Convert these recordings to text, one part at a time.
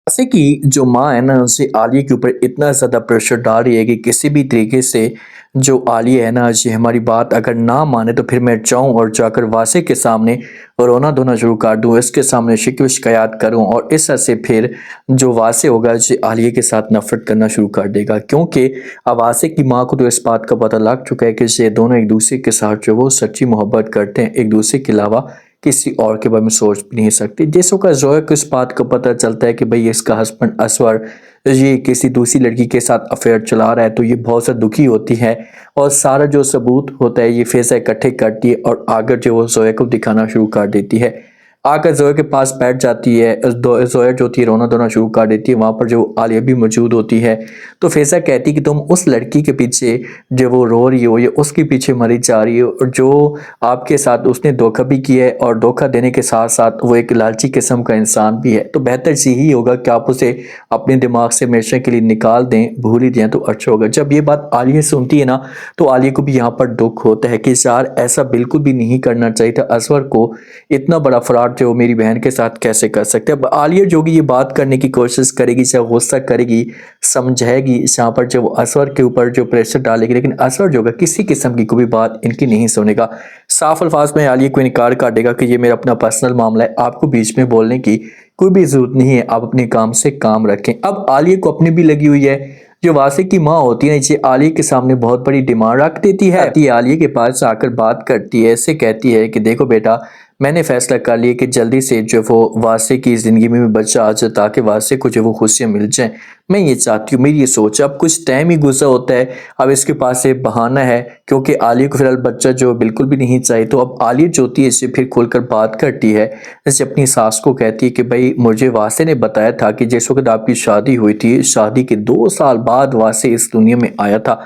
जैसे कि जो माँ है ना उसे आलिया के ऊपर इतना ज़्यादा प्रेशर डाल रही है कि किसी भी तरीके से जो आलिया है ना जी हमारी बात अगर ना माने तो फिर मैं जाऊँ और जाकर वासे के सामने रोना धोना शुरू कर दूँ, इसके सामने शिकवे शिकायत करूँ और इस तरह से फिर जो वासे होगा जी आलिया के साथ नफरत करना शुरू कर देगा। क्योंकि अब वासे की माँ को तो इस बात का पता लग चुका है कि ये दोनों एक दूसरे के साथ जो वो सच्ची मोहब्बत करते हैं, एक दूसरे के अलावा किसी और के बारे में सोच भी नहीं सकती। जैसों का जोया को इस बात का पता चलता है कि भाई इसका हस्बैंड असवर ये किसी दूसरी लड़की के साथ अफेयर चला रहा है, तो ये बहुत ज़्यादा दुखी होती है और सारा जो सबूत होता है ये फेसा इकट्ठे करती है और आकर जो वो जोया को दिखाना शुरू कर देती है। आकर जोया के पास बैठ जाती है, जोया जो होती है रोना धोना शुरू कर देती है। वहाँ पर जो आलिया भी मौजूद होती है, तो फेसा कहती है कि तुम उस लड़की के पीछे जो वो रो रही हो या उसके पीछे मरी जा रही हो और जो आपके साथ उसने धोखा भी किया है और धोखा देने के साथ साथ वो एक लालची किस्म का इंसान भी है। तो बेहतर यही होगा कि आप उसे अपने दिमाग से हमेशा के लिए निकाल दें, भूल ही दें तो अच्छा होगा। जब ये बात आलिया सुनती है ना तो आलिया को भी यहाँ पर दुख होता है कि यार ऐसा बिल्कुल भी नहीं करना चाहिए था, असवर को इतना बड़ा फ्रॉड जो मेरी बहन के साथ कैसे कर सकते हैं। अब आलिया जो भी ये बात करने की कोशिश करेगी, चाहे गुस्सा करेगी, समझाएगी, यहाँ पर जो असवर के ऊपर जो प्रेशर डालेगी, लेकिन असवर जो होगा किसी किस्म की कोई बात इनकी नहीं सुनेगा। साफ अल्फाज में आलिया को इनकार कर देगा कि ये मेरा अपना पर्सनल मामला है, आपको बीच में बोलने की कोई भी जरूरत नहीं है, आप अपने काम से काम रखें। अब आलिया को अपनी भी लगी हुई है, जो वासे की माँ होती है नीचे आलिया के सामने बहुत बड़ी डिमांड रख देती है। आलिया के पास आकर बात करती है, ऐसे कहती है कि देखो बेटा, मैंने फैसला कर लिया कि जल्दी से जो वो वासे की ज़िंदगी में बच्चा आ जाए ताकि वासे को जो वो खुशियाँ मिल जाएं। मैं ये चाहती हूँ, मेरी ये सोच है। अब कुछ टाइम ही गुजरा होता है, अब इसके पास एक बहाना है क्योंकि आलिया को फिलहाल बच्चा जो बिल्कुल भी नहीं चाहिए। तो अब आलिया जो होती है इससे फिर खुलकर बात करती है, जैसे अपनी सास को कहती है कि भाई मुझे वासे ने बताया था कि जिस वक्त आपकी शादी हुई थी, शादी के 2 साल बाद वासे इस दुनिया में आया था,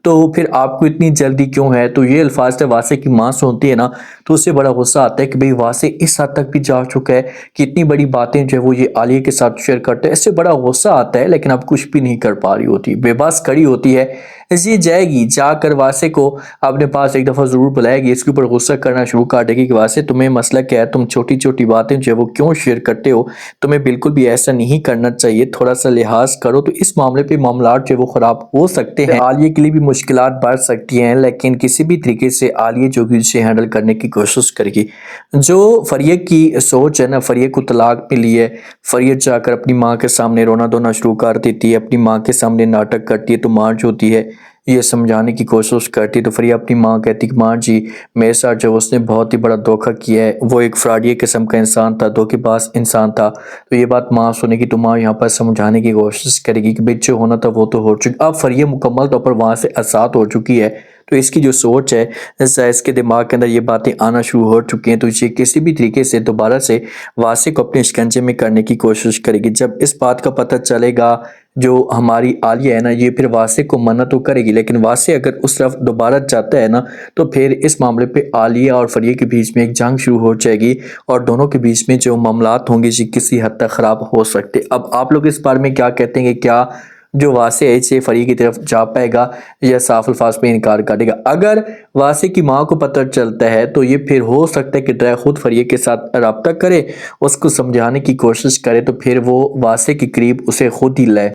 तो फिर आपको इतनी जल्दी क्यों है। तो ये अल्फाज जब वासे की माँ सुनती है ना तो उससे बड़ा गुस्सा आता है कि भाई वासे इस हद तक भी जा चुका है कि इतनी बड़ी बातें जो है वो ये आलिया के साथ शेयर करता है। इससे बड़ा गुस्सा आता है, लेकिन अब कुछ भी नहीं कर पा रही होती, बेबस खड़ी होती है। ये जाएगी जाकर वासे को अपने पास एक दफ़ा ज़रूर बुलाएगी, इसके ऊपर गुस्सा करना शुरू कर देगी कि वासे तुम्हें मसला क्या है, तुम छोटी छोटी बातें जो है वो क्यों शेयर करते हो, तुम्हें बिल्कुल भी ऐसा नहीं करना चाहिए, थोड़ा सा लिहाज करो। तो इस मामले पे मामलात जो है वो ख़राब हो सकते हैं, आलिया के लिए भी मुश्किलात बढ़ सकती हैं, लेकिन किसी भी तरीके से आलिया जो कि इसे हैंडल करने की कोशिश करेगी। जो फरिया की सोच है ना, फरिया को तलाक मिली है, फरिया जाकर अपनी माँ के सामने रोना धोना शुरू कर देती है, अपनी माँ के सामने नाटक करती है। तो माँ जो होती है ये समझाने की कोशिश करती है, तो फरिया अपनी माँ कहती कि माँ जी मेरे साथ जो उसने बहुत ही बड़ा धोखा किया है, वो एक फ्रॉडिया किस्म का इंसान था, धोखेबाज इंसान था। तो ये बात माँ सुनेगी तो माँ यहाँ पर समझाने की कोशिश करेगी कि भाई जो होना था वो तो हो चुका। अब फरिया मुकम्मल तौर पर वहाँ से आज़ाद हो चुकी है, तो इसकी जो सोच है इसके दिमाग के अंदर ये बातें आना शुरू हो चुकी हैं, तो ये किसी भी तरीके से दोबारा से वासे को अपने शिकंजे में करने की कोशिश करेगी। जब इस बात का पता चलेगा जो हमारी आलिया है ना, ये फिर वासे को मना तो करेगी, लेकिन वासे अगर उस तरफ दोबारा जाता है ना तो फिर इस मामले पे आलिया और फरिया के बीच में एक जंग शुरू हो जाएगी और दोनों के बीच में जो मामलात होंगे जी किसी हद तक ख़राब हो सकते। अब आप लोग इस बारे में क्या कहते हैं कि क्या जो वासे है इसे फरिया की तरफ जा पाएगा या साफ अल्फाज में इनकार करेगा। अगर वासे की माँ को पता चलता है तो ये फिर हो सकता है कि ड्राई खुद फरिया के साथ रब्ता करे, उसको समझाने की कोशिश करे, तो फिर वो वासे के करीब उसे खुद ही लाए।